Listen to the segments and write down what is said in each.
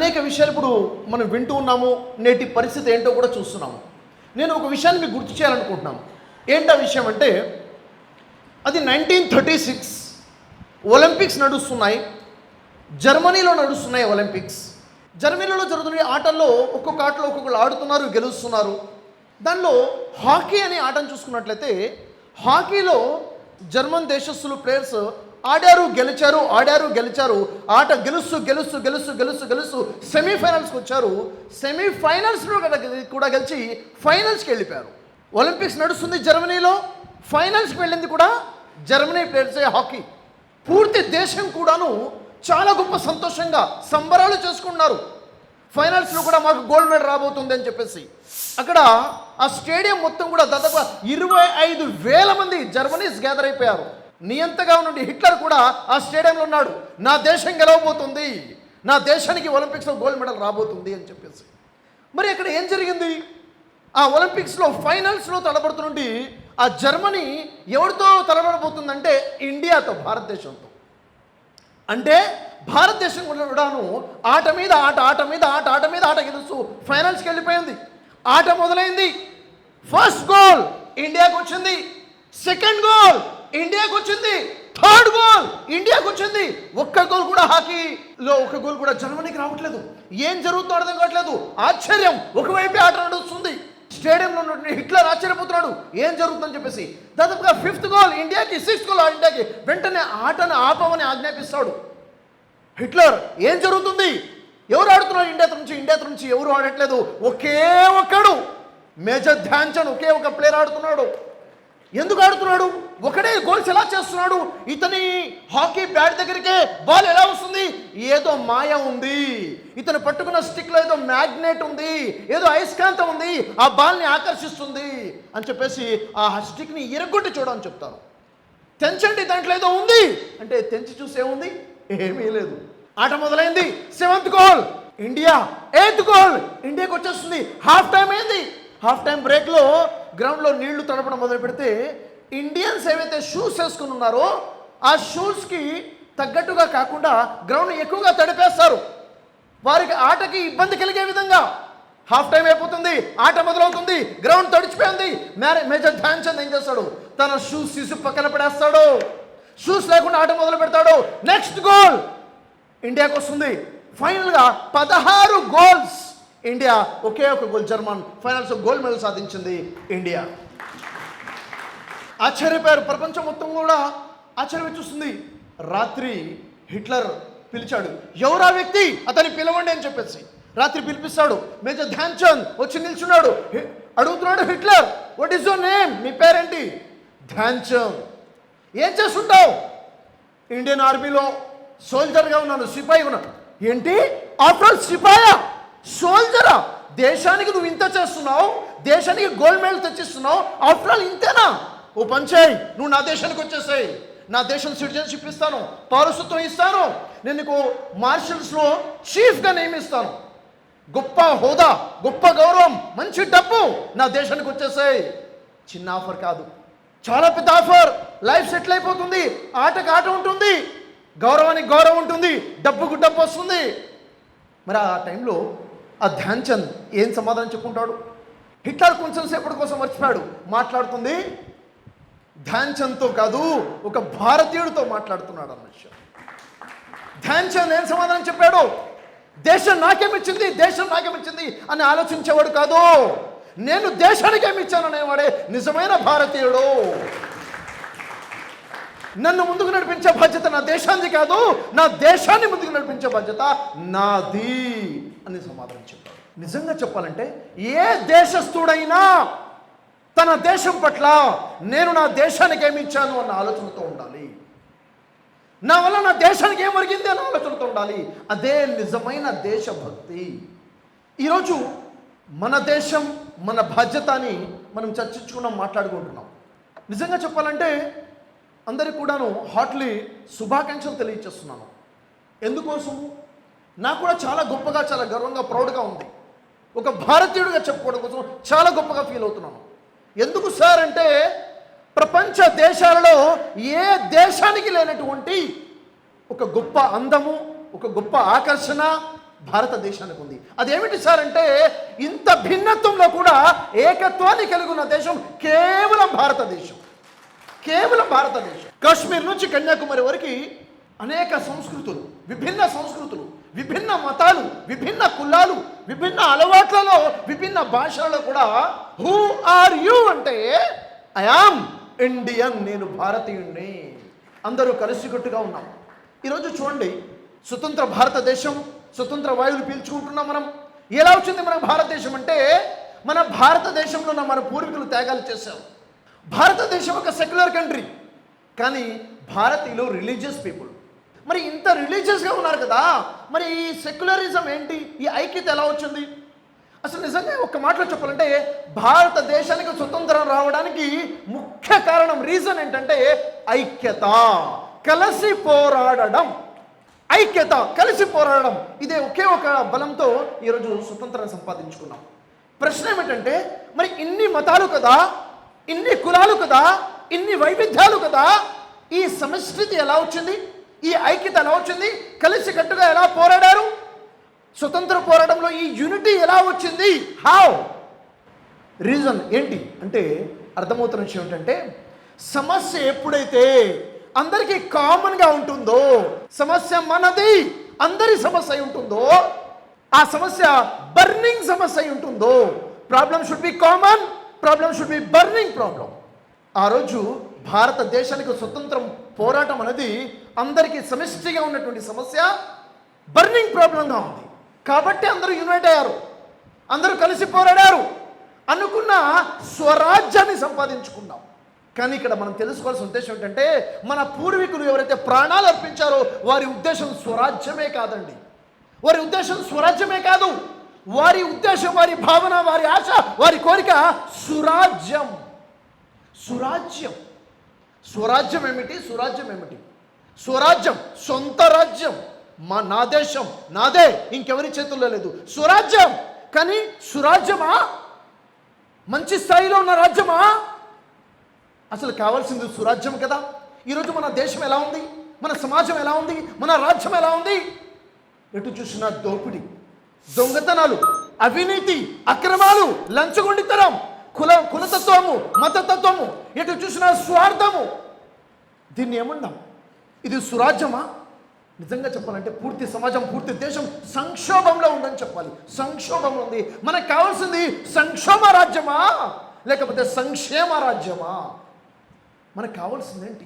అనేక విషయాలు ఇప్పుడు మనం వింటూ ఉన్నాము. నేటి పరిస్థితి ఏంటో కూడా చూస్తున్నాము. నేను ఒక విషయాన్ని మీకు గుర్తు చేయాలనుకుంటున్నాను. ఏంటా విషయం అంటే, అది 1936 ఒలింపిక్స్ నడుస్తున్నాయి. జర్మనీలో నడుస్తున్నాయి ఒలింపిక్స్. జర్మనీలో జరుగుతున్న ఆటల్లో ఒక్కొక్క ఆటలో ఒక్కొక్కరు ఆడుతున్నారు, గెలుస్తున్నారు. దానిలో హాకీ అనే ఆటను చూసుకున్నట్లయితే, హాకీలో జర్మన్ దేశస్తులు ప్లేయర్స్ ఆడారు, గెలిచారు. ఆట గెలుస్తూ సెమీఫైనల్స్కి వచ్చారు. సెమీఫైనల్స్లో కూడా గెలిచి ఫైనల్స్కి వెళ్ళిపోయారు. ఒలింపిక్స్ నడుస్తుంది జర్మనీలో, ఫైనల్స్కి వెళ్ళింది కూడా జర్మనీ ప్లేయర్సే. హాకీ పూర్తి దేశం కూడాను చాలా గొప్ప సంతోషంగా సంబరాలు చేసుకున్నారు. ఫైనల్స్లో కూడా మాకు గోల్డ్ మెడల్ రాబోతుంది అని చెప్పేసి అక్కడ ఆ స్టేడియం మొత్తం కూడా దాదాపు 25,000 మంది జర్మనీస్ గ్యాదర్ అయిపోయారు. నియంతగా నుండి హిట్లర్ కూడా ఆ స్టేడియంలో ఉన్నాడు. నా దేశం గెలవబోతుంది, నా దేశానికి ఒలింపిక్స్లో గోల్డ్ మెడల్ రాబోతుంది అని చెప్పేసి. మరి అక్కడ ఏం జరిగింది? ఆ ఒలింపిక్స్లో ఫైనల్స్లో తలబడుతుండి ఆ జర్మనీ ఎవరితో తలబడబోతుందంటే ఇండియాతో, భారతదేశంతో. అంటే భారతదేశం కూడాను ఆట మీద ఆట గెలుస్తూ ఫైనల్స్కి వెళ్ళిపోయింది. ఆట మొదలైంది. ఫస్ట్ గోల్ ఇండియాకు వచ్చింది, సెకండ్ గోల్ ఇండియాకు వచ్చింది, థర్డ్ గోల్ ఇండియాకు వచ్చింది. ఒక్క గోల్ కూడా హాకీలో ఒక్క గోల్ కూడా జర్మనీకి రావట్లేదు. ఏం జరుగుతుందో అర్థం కావట్లేదు. ఆశ్చర్యం. ఒకవైపు ఆట నడుస్తుంది, స్టేడియంలో ఉన్న హిట్లర్ ఆశ్చర్యపోతున్నాడు ఏం జరుగుతుందని చెప్పేసి. దాదాపుగా 5th గోల్ ఇండియాకి, 6th గోల్ ఇండియాకి. వెంటనే ఆటను ఆపమని ఆజ్ఞాపిస్తాడు హిట్లర్. ఏం జరుగుతుంది? ఎవరు ఆడుతున్నారు? ఇండియా నుంచి ఎవరు ఆడట్లేదు. ఒకే ఒక్కడు, మేజర్ ధ్యాన్ చంద్ ఒకే ఒక ప్లేయర్ ఆడుతున్నాడు. ఎందుకు ఆడుతున్నాడు? ఒకడే గోల్స్ ఎలా చేస్తున్నాడు? ఇతని హాకీ బ్యాట్ దగ్గరికే బాల్ ఎలా వస్తుంది? ఏదో మాయ ఉంది. ఇతను పట్టుకున్న స్టిక్లో ఏదో మ్యాగ్నెట్ ఉంది, ఏదో అయస్కాంతం ఉంది, ఆ బాల్ని ఆకర్షిస్తుంది అని చెప్పేసి ఆ స్టిక్ని ఇరగొట్టి చూడని చెప్తారు. తెంచండి, దాంట్లో ఏదో ఉంది అంటే తెంచి చూసే ఉంది, ఏమీ లేదు. ఆట మొదలైంది. 7th goal India, 8th goal ఇండియాకి వచ్చేస్తుంది. హాఫ్ టైం అయింది. హాఫ్ టైం బ్రేక్లో గ్రౌండ్లో నీళ్లు తడపడం మొదలు పెడితే ఇండియన్స్ ఏవైతే షూస్ వేసుకుని ఉన్నారో ఆ షూస్కి తగ్గట్టుగా కాకుండా గ్రౌండ్ ఎక్కువగా తడిపేస్తారు. వారికి ఆటకి ఇబ్బంది కలిగే విధంగా. హాఫ్ టైం అయిపోతుంది, ఆట మొదలవుతుంది, గ్రౌండ్ తడిచిపోయింది. మేజర్ ధ్యాన్ చంద్ ఏం చేస్తాడు? తన షూస్ తీసి పక్కన పడేస్తాడు. షూస్ లేకుండా ఆట మొదలు పెడతాడు. నెక్స్ట్ గోల్ ఇండియాకి వస్తుంది. ఫైనల్గా 16 గోల్స్ ఇండియా, ఒకే ఒక goal German. Finals gold medal సాధించింది ఇండియా. ఆశ్చర్యపోయారు. ప్రపంచం మొత్తం కూడా ఆశ్చర్యం చూస్తుంది. రాత్రి హిట్లర్ పిలిచాడు. ఎవరా వ్యక్తి? అతన్ని పిలవండి అని చెప్పేసి రాత్రి పిలిపిస్తాడు. మేజర్ ధ్యాన్ చంద్ వచ్చి నిల్చున్నాడు. అడుగుతున్నాడు Hitler, what is your name? మీ పేరేంటి? ధ్యాన్ చంద్. ఏం చేస్తుంటావు? ఇండియన్ ఆర్మీలో సోల్జర్గా ఉన్నాను, సిపాయి ఉన్నాను. ఏంటి? ఆఫ్టర్ ఆల్ సిపాయా, సోల్జరా? దేశానికి నువ్వు ఇంత చేస్తున్నావు, దేశానికి గోల్డ్ మెడల్ తెచ్చిస్తున్నావు, ఆఫ్టర్ ఆల్ ఇంతేనా? ఓ పంచాయ్, నువ్వు నా దేశానికి వచ్చేసాయి, నా దేశం సిటిజన్షిప్ ఇస్తాను, పౌరసత్వం ఇస్తాను, నేను నీకు మార్షల్స్లో చీఫ్గా నియమిస్తాను, గొప్ప హోదా, గొప్ప గౌరవం, మంచి డబ్బు, నా దేశానికి వచ్చేసాయి. చిన్న ఆఫర్ కాదు, చాలా పెద్ద ఆఫర్. లైఫ్ సెటిల్ అయిపోతుంది, ఆటకు ఆట ఉంటుంది, గౌరవానికి గౌరవం ఉంటుంది, డబ్బుకు డబ్బు వస్తుంది. మరి ఆ టైంలో ఆ ధ్యాన్ చంద్ ఏం సమాధానం చెప్పుకుంటాడు? హిట్లర్ కొంచెం సేపటి కోసం మర్చిపోయాడు. మాట్లాడుతుంది ధ్యాన్ చంద్తో కాదు, ఒక భారతీయుడితో మాట్లాడుతున్నాడు అన్న విషయం. ధ్యాన్ చంద్ ఏం సమాధానం చెప్పాడు? దేశం నాకేమిచ్చింది అని ఆలోచించేవాడు కాదు, నేను దేశానికి ఏమిచ్చాను అనేవాడే నిజమైన భారతీయుడు. నన్ను ముందుకు నడిపించే బాధ్యత నా దేశానికి కాదు, నా దేశాన్ని ముందుకు నడిపించే బాధ్యత నాది అని సమాధానం చెప్పాడు. నిజంగా చెప్పాలంటే ఏ దేశస్థుడైనా తన దేశం పట్ల నేను నా దేశానికి ఏమి ఇచ్చాను అన్న ఆలోచనతో ఉండాలి. నా వల్ల నా దేశానికి ఏం ఒరిగింది అన్న ఆలోచనతో ఉండాలి. అదే నిజమైన దేశభక్తి. ఈరోజు మన దేశం, మన బాధ్యత అని మనం చర్చించుకున్నాం, మాట్లాడుకుంటున్నాం. నిజంగా చెప్పాలంటే అందరికి కూడాను హార్ట్లీ శుభాకాంక్షలు తెలియజేస్తున్నాను. ఎందుకోసము? నాకు కూడా చాలా గొప్పగా, చాలా గర్వంగా, ప్రౌడ్గా ఉంది. ఒక భారతీయుడిగా చెప్పుకోవడం కోసం చాలా గొప్పగా ఫీల్ అవుతున్నాను. ఎందుకు సార్ అంటే, ప్రపంచ దేశాలలో ఏ దేశానికి లేనటువంటి ఒక గొప్ప అందము, ఒక గొప్ప ఆకర్షణ, భారతదేశానికి ఉంది. అదేమిటి సార్ అంటే, ఇంత భిన్నత్వంలో కూడా ఏకత్వాన్ని కలిగి ఉన్న దేశం కేవలం భారతదేశం. కేవలం భారతదేశం. కాశ్మీర్ నుంచి కన్యాకుమారి వరకు అనేక సంస్కృతులు, విభిన్న మతాలు, విభిన్న కులాలు, విభిన్న అలవాట్లలో, విభిన్న భాషలలో కూడా హూ ఆర్ యూ అంటే ఐ యామ్ ఇండియన్, నేను భారతీయుణ్ణి. అందరూ కలిసికట్టుగా ఉన్నాం. ఈరోజు చూడండి, స్వతంత్ర భారతదేశం, స్వతంత్ర వాయువులు పీల్చుకుంటున్నాం మనం. ఎలా వచ్చింది మన భారతదేశం అంటే, మన భారతదేశంలో మన పూర్వీకులు త్యాగాలు చేశారు. భారతదేశం ఒక సెక్యులర్ కంట్రీ, కానీ భారతీయులు రిలీజియస్ పీపుల్. మరి ఇంత రిలీజియస్గా ఉన్నారు కదా, మరి ఈ సెక్యులరిజం ఏంటి, ఈ ఐక్యత ఎలా వచ్చింది? అసలు నిజంగా ఒక్క మాటలో చెప్పాలంటే, భారతదేశానికి స్వతంత్రం రావడానికి ముఖ్య కారణం, రీజన్ ఏంటంటే ఐక్యత, కలిసి పోరాడడం. ఐక్యత, కలిసి పోరాడడం, ఇదే ఒకే ఒక బలంతో ఈరోజు స్వతంత్రం సంపాదించుకున్నాం. ప్రశ్న ఏమిటంటే, మరి ఇన్ని మతాలు కదా, ఇన్ని కులాలు కదా, ఇన్ని వైవిధ్యాలు కదా, ఈ సమష్టి ఎలా వచ్చింది? ఈ ఐక్యత ఎలా వచ్చింది? కలిసి కట్టుగా ఎలా పోరాడారు? స్వతంత్ర పోరాటంలో ఈ యూనిటీ ఎలా వచ్చింది? హౌ? రీజన్ ఏంటి అంటే, అర్థమవుతున్న విషయం ఏంటంటే, సమస్య ఎప్పుడైతే అందరికీ కామన్గా ఉంటుందో, సమస్య మనది, అందరి సమస్య అయి ఉంటుందో, ఆ సమస్య బర్నింగ్ సమస్య అయి ఉంటుందో, problem should be common, problem should be burning problem. ఆ రోజు భారతదేశానికి స్వతంత్రం పోరాటం అనేది అందరికీ సమిష్టిగా ఉన్నటువంటి సమస్య, బర్నింగ్ ప్రాబ్లంగా ఉంది. కాబట్టి అందరూ యునైట్ అయ్యారు, అందరూ కలిసి పోరాడారు, అనుకున్న స్వరాజ్యాన్ని సంపాదించుకున్నాం. కానీ ఇక్కడ మనం తెలుసుకోవాల్సిన ఉద్దేశం ఏంటంటే, మన పూర్వీకులు ఎవరైతే ప్రాణాలు అర్పించారో వారి ఉద్దేశం స్వరాజ్యమే కాదండి. వారి ఉద్దేశం స్వరాజ్యమే కాదు, వారి ఉద్దేశం, వారి భావన, వారి ఆశ, వారి కోరిక సురాజ్యం. సురాజ్యం. స్వరాజ్యం ఏమిటి? సురాజ్యం ఏమిటి? స్వరాజ్యం సొంత రాజ్యం, నా దేశం నాదే, ఇంకెవరి చేతుల్లో లేదు. స్వరాజ్యం. కానీ సురాజ్యమా? మంచి స్థాయిలో ఉన్న రాజ్యమా? అసలు కావాల్సింది సురాజ్యం కదా. ఈరోజు మన దేశం ఎలా ఉంది, మన సమాజం ఎలా ఉంది, మన రాజ్యం ఎలా ఉంది? ఎటు చూసినా దోపిడి, దొంగతనాలు, అవినీతి, అక్రమాలు, లంచగొండితనం, కులతత్వము, మతతత్వము, ఎటు చూసినా స్వార్థము. దీన్ని ఏమన్నాం? ఇది సురాజ్యమా? నిజంగా చెప్పాలంటే పూర్తి సమాజం, పూర్తి దేశం సంక్షోభంలో ఉందని చెప్పాలి. సంక్షోభంలో ఉంది. మనకు కావాల్సింది సంక్షోభ రాజ్యమా, లేకపోతే సంక్షేమ రాజ్యమా? మనకు కావాల్సింది ఏంటి?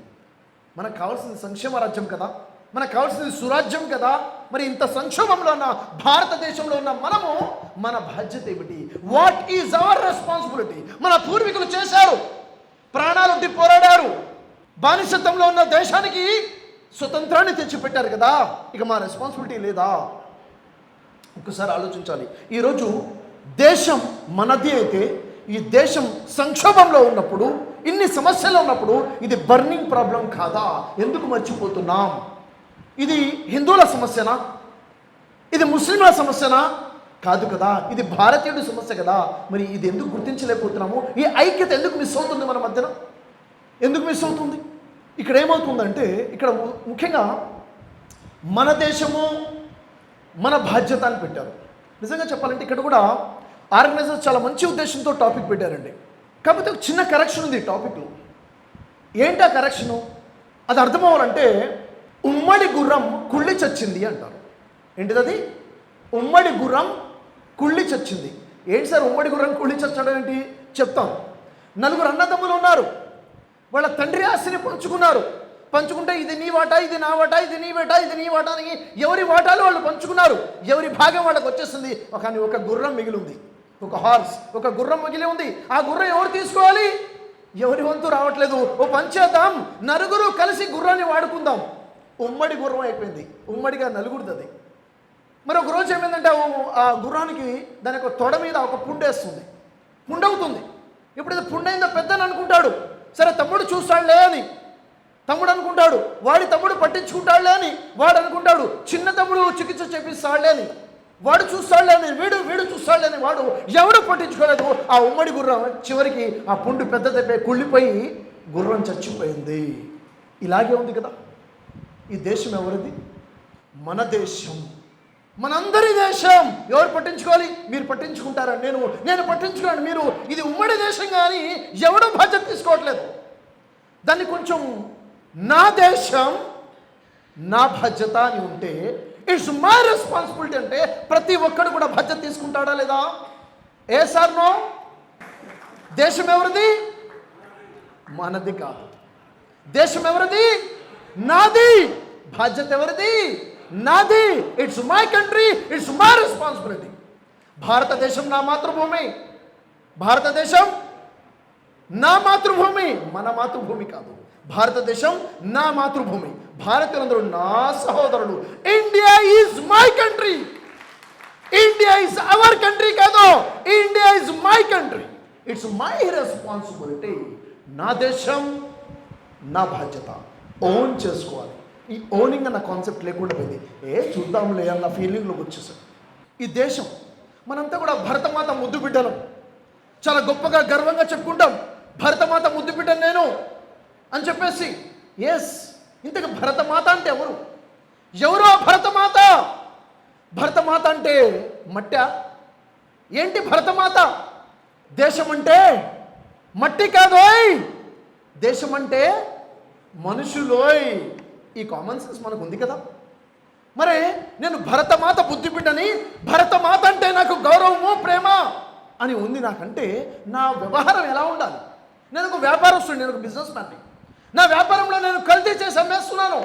మనకు కావాల్సింది సంక్షేమ రాజ్యం కదా, మనకు కావాల్సింది సురాజ్యం కదా. మరి ఇంత సంక్షోభంలో ఉన్న భారతదేశంలో ఉన్న మనము, మన బాధ్యత ఏమిటి? What is our responsibility? మన పూర్వీకులు చేశారు, ప్రాణాలొడ్డి పోరాడారు, బానిసత్వంలో ఉన్న దేశానికి స్వతంత్రాన్ని తెచ్చిపెట్టారు కదా. ఇక మా రెస్పాన్సిబిలిటీ లేదా? ఒక్కసారి ఆలోచించాలి. ఈరోజు దేశం మనది అయితే, ఈ దేశం సంక్షోభంలో ఉన్నప్పుడు, ఇన్ని సమస్యలు ఉన్నప్పుడు, ఇది బర్నింగ్ ప్రాబ్లం కాదా? ఎందుకు మర్చిపోతున్నాం? ఇది హిందువుల సమస్యనా? ఇది ముస్లింల సమస్యనా? కాదు కదా, ఇది భారతీయుడి సమస్య కదా. మరి ఇది ఎందుకు గుర్తించలేకపోతున్నాము? ఈ ఐక్యత ఎందుకు మిస్ అవుతుంది మన మధ్యన? ఎందుకు మిస్ అవుతుంది? ఇక్కడ ఏమవుతుందంటే, ఇక్కడ ముఖ్యంగా మన దేశము మన బాధ్యత అని పెట్టారు. నిజంగా చెప్పాలంటే ఇక్కడ కూడా ఆర్గనైజర్స్ చాలా మంచి ఉద్దేశంతో టాపిక్ పెట్టారండి. కాకపోతే ఒక చిన్న కరెక్షన్ ఉంది టాపిక్లో. ఏంటి ఆ కరెక్షను? అది అర్థం అవ్వాలంటే, ఉమ్మడి గుర్రం కుళ్ళి చచ్చింది అంటారు. ఏంటిది అది? ఉమ్మడి గుర్రం కుళ్ళి చచ్చింది. ఏంటి సార్ ఉమ్మడి గుర్రం కుళ్ళి చచ్చడం ఏంటి? చెప్తాం. నలుగురు అన్నదమ్ములు ఉన్నారు, వాళ్ళ తండ్రి ఆస్తిని పంచుకుంటే ఇది నీ వాటా, ఇది నా వాటా, ఇది నీ వాటా, ఇది నీ వాటా అని ఎవరి వాటాలు వాళ్ళు పంచుకున్నారు. ఎవరి భాగం వాళ్ళకి వచ్చేస్తుంది. కానీ ఒక గుర్రం మిగిలి ఉంది, ఒక హార్స్, ఒక గుర్రం మిగిలి ఉంది. ఆ గుర్రం ఎవరు తీసుకోవాలి? ఎవరి వంతు రావట్లేదు. ఓ పంచేద్దాం, నలుగురు కలిసి గుర్రాన్ని వాడుకుందాం. ఉమ్మడి గుర్రం అయిపోయింది, ఉమ్మడిగా నలుగురిది. మరి ఒక రోజు ఏమైందంటే, ఆ గుర్రానికి దాని యొక్క తొడ మీద ఒక పుండేస్తుంది, పుండవుతుంది. ఎప్పుడైతే పుండైందో పెద్దని అనుకుంటాడు, సరే తమ్ముడు చూస్తాడులే అని తమ్ముడు అనుకుంటాడు, వాడి తమ్ముడు పట్టించుకుంటాడులే అని వాడు అనుకుంటాడు, చిన్న తమ్ముడు చికిత్స చేపిస్తాడులే అని వాడు చూస్తాడులే అని వీడు చూస్తాడులే అని వాడు, ఎవడు పట్టించుకోలేదు. ఆ ఉమ్మడి గుర్రం చివరికి ఆ పుండు పెద్దదైపోయి కుళ్ళిపోయి గుర్రం చచ్చిపోయింది. ఇలాగే ఉంది కదా. ఈ దేశం ఎవరిది? మన దేశం. మనందరి దేశం. ఎవరు పట్టించుకోవాలి? మీరు పట్టించుకుంటారా? నేను పట్టించుకోండి. మీరు ఇది ఉమ్మడి దేశం, కానీ ఎవడూ బాధ్యత తీసుకోవట్లేదు. దాన్ని కొంచెం నా దేశం నా బాధ్యత అని ఉంటే, ఇట్స్ మై రెస్పాన్సిబిలిటీ అంటే ప్రతి ఒక్కడు కూడా బాధ్యత తీసుకుంటాడా లేదా? ఏ సార్ నో? దేశం ఎవరిది? మనది కాదు. దేశం ఎవరిది? నాది. బాధ్యత ఎవరిది? నాది. It's my country, it's my responsibility. భారతదేశం నా మాతృభూమి. భారతదేశం నా మాతృభూమి, మన మాతృభూమి కాదు. భారతదేశం నా మాతృభూమి. భారతీయులందరూ నా సహోదరులు. India is my country. India is our country కాదు, India is my country. It's my responsibility. నా దేశం నా బాధ్యత. ఓన్ చేసుకోవాలి. ఈ ఓనింగ్ అన్న కాన్సెప్ట్ లేకుండా పోయింది. చూద్దాంలే అన్న ఫీలింగ్లోకి వచ్చేసాం. ఈ దేశం మనంతా కూడా భరతమాత ముద్దు బిడ్డలం. చాలా గొప్పగా గర్వంగా చెప్పుకుంటాం, భరతమాత ముద్దు బిడ్డను నేను అని చెప్పేసి. ఎస్, ఇంతకు భరతమాత అంటే ఎవరు? ఎవరో భరతమాత? భరతమాత అంటే మట్టా? ఏంటి భరతమాత? దేశం అంటే మట్టి కాదోయ్, దేశం అంటే మనుషులోయ్. ఈ కామన్ సెన్స్ మనకు ఉంది కదా. మరి నేను భరతమాత బుద్ధి బిడ్డని, భరతమాత అంటే నాకు గౌరవము ప్రేమ అని ఉంది నాకంటే, నా వ్యవహారం ఎలా ఉండాలి? నేను ఒక వ్యాపారస్తుడిని, నేను ఒక బిజినెస్ మ్యాన్ని. నా వ్యాపారంలో నేను కల్తీ చేసి అమ్మేస్తున్నాను.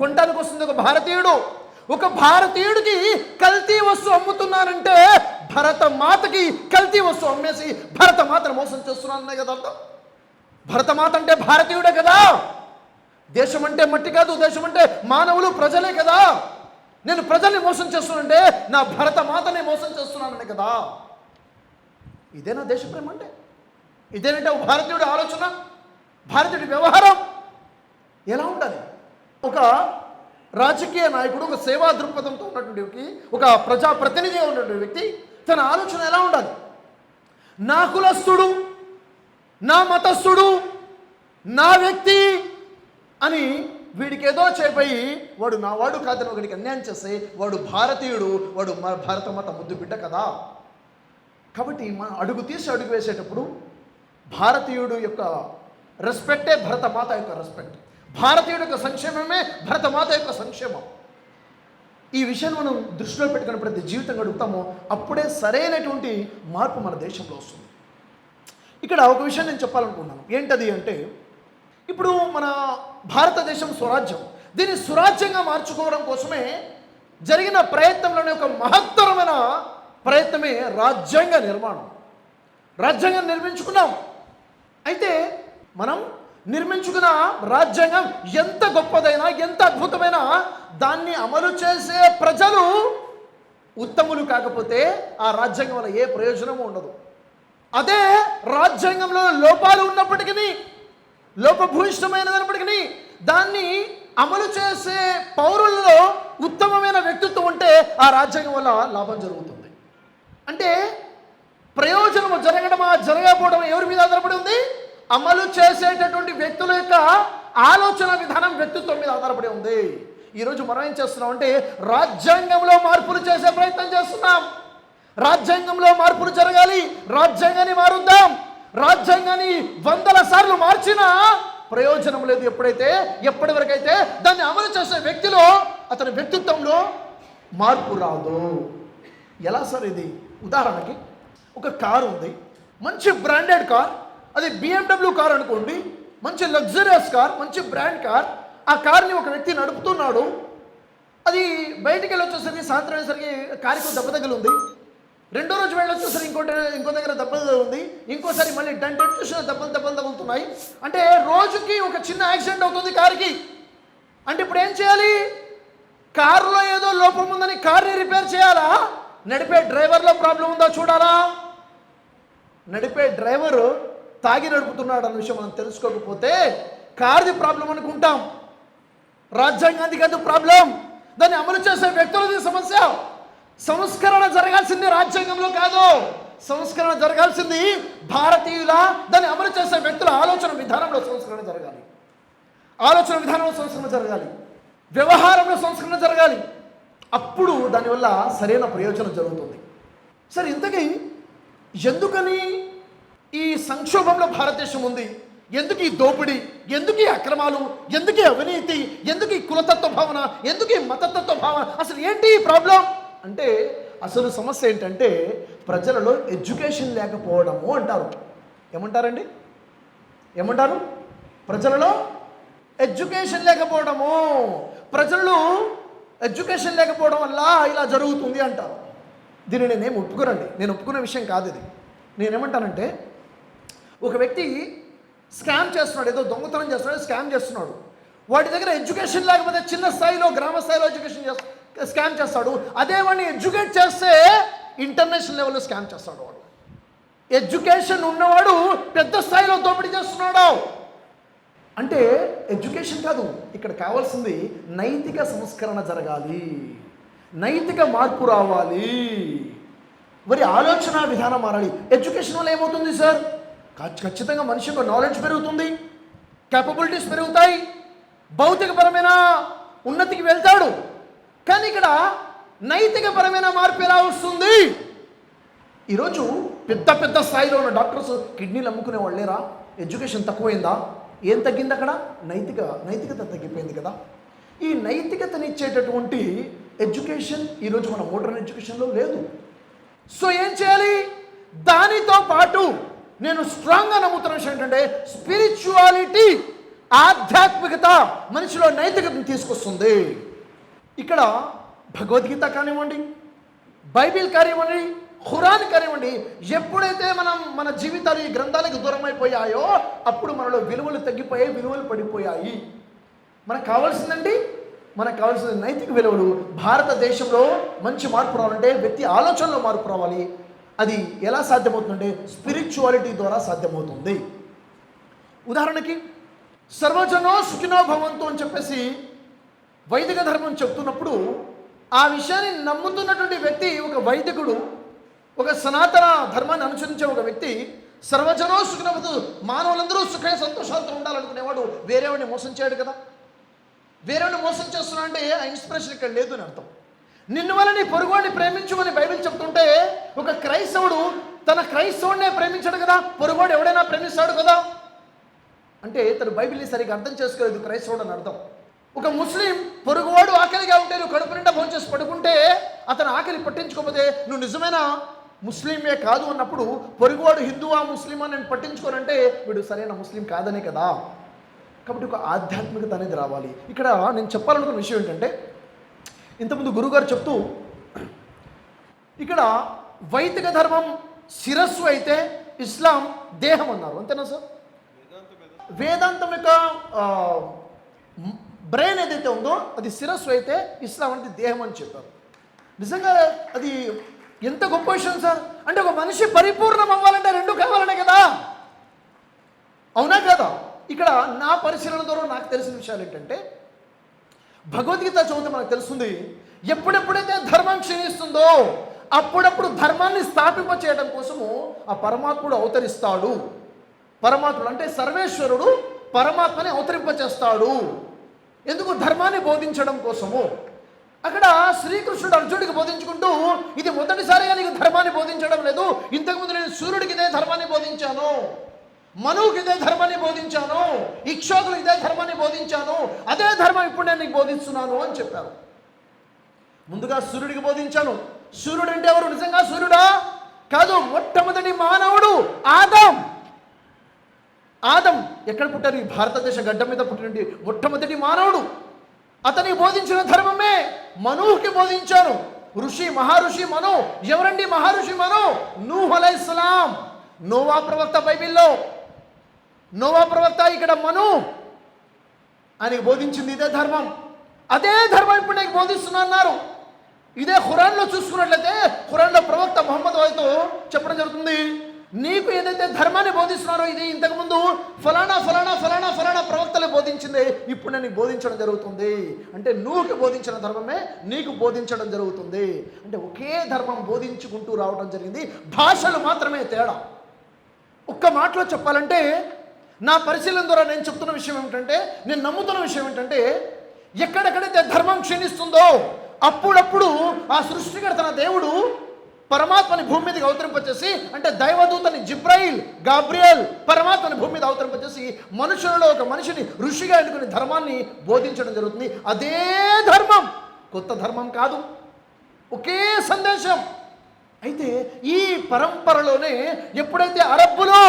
కొనడానికి వస్తుంది ఒక భారతీయుడు. ఒక భారతీయుడికి కల్తీ వస్తువు అమ్ముతున్నానంటే, భరతమాతకి కల్తీ వస్తువు అమ్మేసి భరతమాతను మోసం చేస్తున్నాను కదా అర్థం. భరతమాత అంటే భారతీయుడే కదా. దేశం అంటే మట్టి కాదు, దేశం అంటే మానవులు, ప్రజలే కదా. నేను ప్రజల్ని మోసం చేస్తున్నానంటే నా భరతమాతనే మోసం చేస్తున్నాననే కదా. ఇదేనా దేశ ప్రేమ అంటే? ఇదేనంటే ఒక భారతీయుడి ఆలోచన, భారతీయుడి వ్యవహారం ఎలా ఉండాలి? ఒక రాజకీయ నాయకుడు, ఒక సేవా దృక్పథంతో ఉన్నటువంటి వ్యక్తి, ఒక ప్రజాప్రతినిధిగా ఉన్నటువంటి వ్యక్తి, తన ఆలోచన ఎలా ఉండాలి? నా కులస్తుడు, నా మతస్థుడు, నా వ్యక్తి అని వీడికి ఏదో చేపోయి వాడు నా వాడు కాదని ఒకడికి అన్యాయం చేస్తే వాడు భారతీయుడు, వాడు భారతమాత ముద్దు బిడ్డ కదా. కాబట్టి మనం అడుగు తీసి అడుగు వేసేటప్పుడు భారతీయుడు యొక్క రెస్పెక్టే భరతమాత యొక్క రెస్పెక్ట్. భారతీయుడు యొక్క సంక్షేమమే భరతమాత యొక్క సంక్షేమం. ఈ విషయాన్ని మనం దృష్టిలో పెట్టుకుని ప్రతి జీవితం గడుపుతామో అప్పుడే సరైనటువంటి మార్పు మన దేశంలో వస్తుంది. ఇక్కడ ఒక విషయం నేను చెప్పాలనుకుంటున్నాను. ఏంటది అంటే, ఇప్పుడు మన భారతదేశం స్వరాజ్యం, దీన్ని సురాజ్యంగా మార్చుకోవడం కోసమే జరిగిన ప్రయత్నంలోనే ఒక మహత్తరమైన ప్రయత్నమే రాజ్యాంగ నిర్మాణం. రాజ్యాంగం నిర్మించుకున్నాం. అయితే మనం నిర్మించుకున్న రాజ్యాంగం ఎంత గొప్పదైనా, ఎంత అద్భుతమైనా, దాన్ని అమలు చేసే ప్రజలు ఉత్తములు కాకపోతే ఆ రాజ్యాంగం వల్ల ఏ ప్రయోజనము ఉండదు. అదే రాజ్యాంగంలో లోపాలు ఉన్నప్పటికీ, లోపభూయిష్టమైనప్పటికీ, దాన్ని అమలు చేసే పౌరులలో ఉత్తమమైన వ్యక్తిత్వం ఉంటే ఆ రాజ్యాంగం వల్ల లాభం జరుగుతుంది. అంటే ప్రయోజనము జరగడమా జరగకపోవడం ఎవరి మీద ఆధారపడి ఉంది? అమలు చేసేటటువంటి వ్యక్తుల యొక్క ఆలోచన విధానం, వ్యక్తిత్వం మీద ఆధారపడి ఉంది. ఈరోజు మనం ఏం చేస్తున్నాం అంటే రాజ్యాంగంలో మార్పులు చేసే ప్రయత్నం చేస్తున్నాం. రాజ్యాంగంలో మార్పులు జరగాలి, రాజ్యాంగాన్ని మారుద్దాం. రాజ్యాంగాన్ని 100 సార్లు మార్చినా ప్రయోజనం లేదు ఎప్పటి వరకైతే దాన్ని అమలు చేసే వ్యక్తిలో, అతని వ్యక్తిత్వంలో మార్పు రాదు. ఎలా సార్ ఇది? ఉదాహరణకి ఒక కారు ఉంది, మంచి బ్రాండెడ్ కార్, అది BMW కార్ అనుకోండి, మంచి లగ్జరియస్ కార్, మంచి బ్రాండ్ కార్. ఆ కార్ని ఒక వ్యక్తి నడుపుతున్నాడు. అది బయటికి వెళ్ళి వచ్చేసరికి సాయంత్రం అయ్యేసరికి కారుకు దెబ్బ తగిలి ఉంది. రెండో రోజు వెళ్ళొచ్చేసరికి ఇంకో దగ్గర దెబ్బలు ఉంది. ఇంకోసారి మళ్ళీ దెబ్బలు తగులుతున్నాయి. అంటే రోజుకి ఒక చిన్న యాక్సిడెంట్ అవుతుంది కారుకి. అంటే ఇప్పుడు ఏం చేయాలి? కారులో ఏదో లోపం ఉందని కార్ని రిపేర్ చేయాలా? నడిపే డ్రైవర్లో ప్రాబ్లం ఉందా చూడాలా? నడిపే డ్రైవరు తాగి నడుపుతున్నాడు అన్న విషయం మనం తెలుసుకోకపోతే కార్ది ప్రాబ్లం అనుకుంటాం. రాజ్యాంగానికి అది ప్రాబ్లం, దాన్ని అమలు చేసే వ్యక్తులది సమస్య. సంస్కరణ జరగాల్సింది రాజ్యాంగంలో కాదు, సంస్కరణ జరగాల్సింది భారతీయుల, దాన్ని అమలు చేసే వ్యక్తుల ఆలోచన విధానంలో సంస్కరణ జరగాలి. ఆలోచన విధానంలో సంస్కరణ జరగాలి, వ్యవహారంలో సంస్కరణ జరగాలి. అప్పుడు దానివల్ల సరైన ప్రయోజనం జరుగుతుంది. సరే, ఇంతకీ ఎందుకని ఈ సంక్షోభంలో భారతదేశం ఉంది? ఎందుకు ఈ దోపిడీ, ఎందుకు ఈ అక్రమాలు, ఎందుకు ఈ అవినీతి, ఎందుకు ఈ కులతత్వ భావన, ఎందుకు ఈ మతతత్వ భావన? అసలు ఏంటి ఈ ప్రాబ్లం అంటే అసలు సమస్య ఏంటంటే ప్రజలలో ఎడ్యుకేషన్ లేకపోవడము అంటారు. ఏమంటారండి? ఏమంటారు? ప్రజలలో ఎడ్యుకేషన్ లేకపోవడము. ప్రజలు ఎడ్యుకేషన్ లేకపోవడం వల్ల ఇలా జరుగుతుంది అంటారు. దీన్ని నేనేం ఒప్పుకోనండి. నేను ఒప్పుకునే విషయం కాదు ఇది. నేనేమంటానంటే ఒక వ్యక్తి స్కామ్ చేస్తున్నాడు, ఏదో దొంగతనం చేస్తున్నాడు, స్కామ్ చేస్తున్నాడు. వాడి దగ్గర ఎడ్యుకేషన్ లేకపోతే చిన్న స్థాయిలో, గ్రామ స్థాయిలో ఎడ్యుకేషన్ స్కామ్ చేస్తాడు. అదే వాడిని ఎడ్యుకేట్ చేస్తే ఇంటర్నేషనల్ లెవెల్లో స్కామ్ చేస్తాడు. వాడు ఎడ్యుకేషన్ ఉన్నవాడు పెద్ద స్థాయిలో దోపిడీ చేస్తున్నాడు. అంటే ఎడ్యుకేషన్ కాదు, ఇక్కడ కావాల్సింది నైతిక సంస్కరణ జరగాలి, నైతిక మార్పు రావాలి, మరి ఆలోచన విధానం మారాలి. ఎడ్యుకేషన్ వల్ల ఏమవుతుంది సార్? ఖచ్చితంగా మనిషి యొక్క నాలెడ్జ్ పెరుగుతుంది, కేపబిలిటీస్ పెరుగుతాయి, భౌతికపరమైన ఉన్నతికి వెళ్తాడు. కానీ ఇక్కడ నైతికపరమైన మార్పు ఎలా వస్తుంది? ఈరోజు పెద్ద పెద్ద స్థాయిలో ఉన్న డాక్టర్స్ కిడ్నీలు అమ్ముకునే వాళ్ళేరా? ఎడ్యుకేషన్ తక్కువైందా? ఏం తగ్గింది అక్కడ? నైతికత తగ్గిపోయింది కదా. ఈ నైతికతనిచ్చేటటువంటి ఎడ్యుకేషన్ ఈరోజు మన మోడర్న్ ఎడ్యుకేషన్లో లేదు. సో ఏం చేయాలి? దానితో పాటు నేను స్ట్రాంగ్గా నమ్ముతున్న విషయం ఏంటంటే స్పిరిచువాలిటీ, ఆధ్యాత్మికత మనిషిలో నైతికతను తీసుకొస్తుంది. ఇక్కడ భగవద్గీత కానివ్వండి, బైబిల్ కానివ్వండి, ఖురాన్ కానివ్వండి, ఎప్పుడైతే మన జీవితాలు ఈ గ్రంథాలకు దూరం అయిపోయాయో అప్పుడు మనలో విలువలు తగ్గిపోయాయి, విలువలు పడిపోయాయి. మనకు కావాల్సిందండి, మనకు కావాల్సిన నైతిక విలువలు. భారతదేశంలో మంచి మార్పు రావాలంటే వ్యక్తి ఆలోచనలో మార్పు రావాలి. అది ఎలా సాధ్యమవుతుందంటే స్పిరిచువాలిటీ ద్వారా సాధ్యమవుతుంది. ఉదాహరణకి సర్వజనో సుఖినో భవంతు అని చెప్పేసి వైదిక ధర్మం చెప్తున్నప్పుడు ఆ విషయాన్ని నమ్ముతున్నటువంటి వ్యక్తి, ఒక వైదికుడు, ఒక సనాతన ధర్మాన్ని అనుసరించే ఒక వ్యక్తి సర్వజనో సుఖినో భవంతు, మానవులందరూ సుఖ సంతోషాలతో ఉండాలనుకునేవాడు వేరేవాడిని మోసం చేయడు కదా. వేరేవాడిని మోసం చేస్తున్నా అంటే ఆ ఇన్స్పిరేషన్ ఇక్కడ లేదు అని అర్థం. నిన్ను వల్ల నీ పొరుగువాడిని ప్రేమించమని బైబిల్ చెప్తుంటే ఒక క్రైస్తవుడు తన క్రైస్తవుడినే ప్రేమించాడు కదా, పొరుగువాడు ఎవడైనా ప్రేమిస్తాడు కదా. అంటే తను బైబిల్ని సరిగ్గా అర్థం చేసుకోలేదు క్రైస్తవుడు అని అర్థం. ఒక ముస్లిం పొరుగువాడు ఆకలిగా ఉంటే నువ్వు కడుపు నిండా భోంచేసి పడుకుంటే అతను ఆకలి పట్టించుకోకపోతే నువ్వు నిజమైన ముస్లిమే కాదు అన్నప్పుడు పొరుగువాడు హిందువా ముస్లిమా నేను పట్టించుకోనంటే వీడు సరైన ముస్లిం కాదనే కదా. కాబట్టి ఒక ఆధ్యాత్మికత అనేది రావాలి. ఇక్కడ నేను చెప్పాలనుకున్న విషయం ఏంటంటే ఇంతకుముందు గురుగారు చెప్తూ ఇక్కడ వైదిక ధర్మం శిరస్సు అయితే ఇస్లాం దేహం అన్నారు, అంతేనా సార్? వేదాంతం యొక్క బ్రెయిన్ ఏదైతే ఉందో అది శిరస్సు అయితే ఇస్లాం అనేది దేహం అని చెప్పారు. నిజంగా అది ఎంత గొప్ప విషయం సార్. అంటే ఒక మనిషి పరిపూర్ణం అవ్వాలంటే రెండు కావాలనే కదా, అవునా కదా? ఇక్కడ నా పరిశీలన ద్వారా నాకు తెలిసిన విషయాలు ఏంటంటే భగవద్గీత చదివితే మనకు తెలుస్తుంది, ఎప్పుడెప్పుడైతే ధర్మం క్షీణిస్తుందో అప్పుడప్పుడు ధర్మాన్ని స్థాపింప చేయడం కోసము ఆ పరమాత్ముడు అవతరిస్తాడు. పరమాత్ముడు అంటే సర్వేశ్వరుడు పరమాత్మని అవతరింప చేస్తాడు. ఎందుకు? ధర్మాన్ని బోధించడం కోసము. అక్కడ శ్రీకృష్ణుడు అర్జునుడికి బోధించుకుంటూ ఇది మొదటిసారిగా నీకు ధర్మాన్ని బోధించడం లేదు, ఇంతకుముందు నేను సూర్యుడికి ఇదే ధర్మాన్ని బోధించాను, మనువుకి ఇదే ధర్మాన్ని బోధించాను, ఇక్షోకులకు ఇదే ధర్మాన్ని బోధించాను, అదే ధర్మం ఇప్పుడు నేను నీకు బోధిస్తున్నాను అని చెప్పారు. ముందుగా సూర్యుడికి బోధించాను. సూర్యుడు అంటే ఎవరు? నిజంగా సూర్యుడా? కాదు, మొట్టమొదటి మానవుడు ఆదం. ఆదం ఎక్కడ పుట్టారు? ఈ భారతదేశ గడ్డ మీద పుట్టిన మొట్టమొదటి మానవుడు. అతనికి బోధించిన ధర్మమే మనువుకి బోధించాను. మహారుషి మను. ఎవరండి మహారుషి మను? నూహ్ అలైహిస్సలాం, నోవా ప్రవక్త. బైబిల్లో నోవా ప్రవక్త, ఇక్కడ మను ఆయనకి బోధించింది ఇదే ధర్మం. అదే ధర్మం ఇప్పుడు నీకు బోధిస్తున్నా అన్నారు. ఇదే ఖురాన్లో చూసుకున్నట్లయితే ఖురాన్లో ప్రవక్త ముహమ్మద్ వారితో చెప్పడం జరుగుతుంది, నీకు ఏదైతే ధర్మాన్ని బోధిస్తున్నారో ఇది ఇంతకుముందు ఫలానా ఫలానా ఫలానా ఫలానా ప్రవక్తలే బోధించింది, ఇప్పుడు నేను బోధించడం జరుగుతుంది. అంటే నువ్వుకి బోధించిన ధర్మమే నీకు బోధించడం జరుగుతుంది. అంటే ఒకే ధర్మం బోధించుకుంటూ రావడం జరిగింది, భాషలు మాత్రమే తేడా. ఒక్క మాటలో చెప్పాలంటే నా పరిశీలన ద్వారా నేను చెప్తున్న విషయం ఏమిటంటే, నేను నమ్ముతున్న విషయం ఏంటంటే, ఎక్కడెక్కడైతే ధర్మం క్షీణిస్తుందో అప్పుడప్పుడు ఆ సృష్టికర్త తన దేవుడు పరమాత్మని భూమి మీదకి అవతరింపచేసి, అంటే దైవదూతని జిబ్రాయిల్ గాబ్రియల్ పరమాత్మని భూమి మీద అవతరింపచేసి మనుషులలో ఒక మనిషిని ఋషిగా ఎన్నుకుని ధర్మాన్ని బోధించడం జరుగుతుంది. అదే ధర్మం, కొత్త ధర్మం కాదు, ఒకే సందేశం. అయితే ఈ పరంపరలోనే ఎప్పుడైతే అరబ్బులో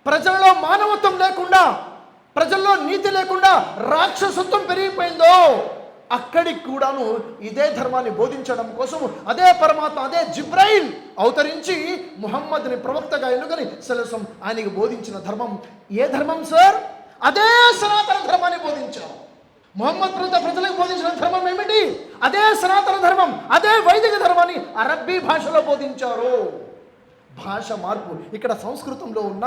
ప్రజలలో మానవత్వం లేకుండా, ప్రజల్లో నీతి లేకుండా రాక్షసత్వం పెరిగిపోయిందో, అక్కడికి కూడాను ఇదే ధర్మాన్ని బోధించడం కోసం అదే పరమాత్మ, అదే జిబ్రాయిల్ అవతరించి ముహమ్మద్ని ప్రవక్తగా ఎన్నుకొని సలసం ఆయనకి బోధించిన ధర్మం ఏ ధర్మం సార్? అదే సనాతన ధర్మాన్ని బోధించాం. ముహమ్మద్ ప్రజలకు బోధించిన ధర్మం ఏమిటి? అదే సనాతన ధర్మం, అదే వైదిక ధర్మాన్ని అరబ్బీ భాషలో బోధించారు. భాష మార్పు ఇక్కడ సంస్కృతంలో ఉన్న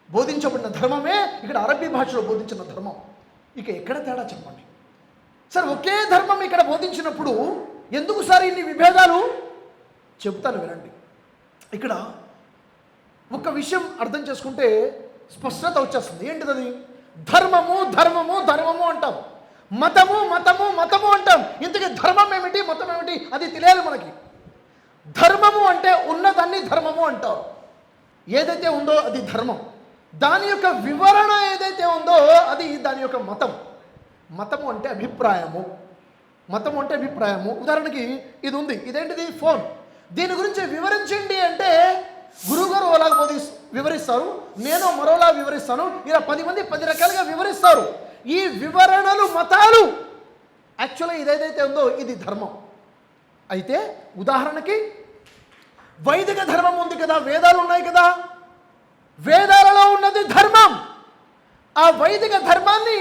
బోధించబడిన ధర్మమే ఇక్కడ అరబ్బీ భాషలో బోధించిన ధర్మం. ఇక ఎక్కడ తేడా చెప్పండి సార్? ఒకే ధర్మం ఇక్కడ బోధించినప్పుడు ఎందుకు సార్ ఇన్ని విభేదాలు? చెబుతాను వినండి. ఇక్కడ ఒక విషయం అర్థం చేసుకుంటే స్పష్టత వచ్చేస్తుంది. ఏంటిది? ధర్మము ధర్మము ధర్మము అంటాం, మతము మతము మతము అంటాం. ఇంతకీ ధర్మం ఏమిటి, మతం ఏమిటి అది తెలియాలి మనకి. ధర్మము అంటే ఉన్నదాన్ని ధర్మము అంటారు. ఏదైతే ఉందో అది ధర్మం, దాని యొక్క వివరణ ఏదైతే ఉందో అది దాని యొక్క మతం. మతము అంటే అభిప్రాయము, మతము అంటే అభిప్రాయము. ఉదాహరణకి ఇది ఉంది, ఇదేంటిది? ఫోన్. దీని గురించి వివరించండి అంటే గురువుగారు అలాగ వివరిస్తారు, నేను మరోలా వివరిస్తాను, ఇలా 10 మంది 10 రకాలుగా వివరిస్తారు. ఈ వివరణలు మతాలు. యాక్చువల్గా ఇదేదైతే ఉందో ఇది ధర్మం. అయితే ఉదాహరణకి వైదిక ధర్మం ఉంది కదా, వేదాలు ఉన్నాయి కదా, వేదాలలో ఉన్నది ధర్మం. ఆ వైదిక ధర్మాన్ని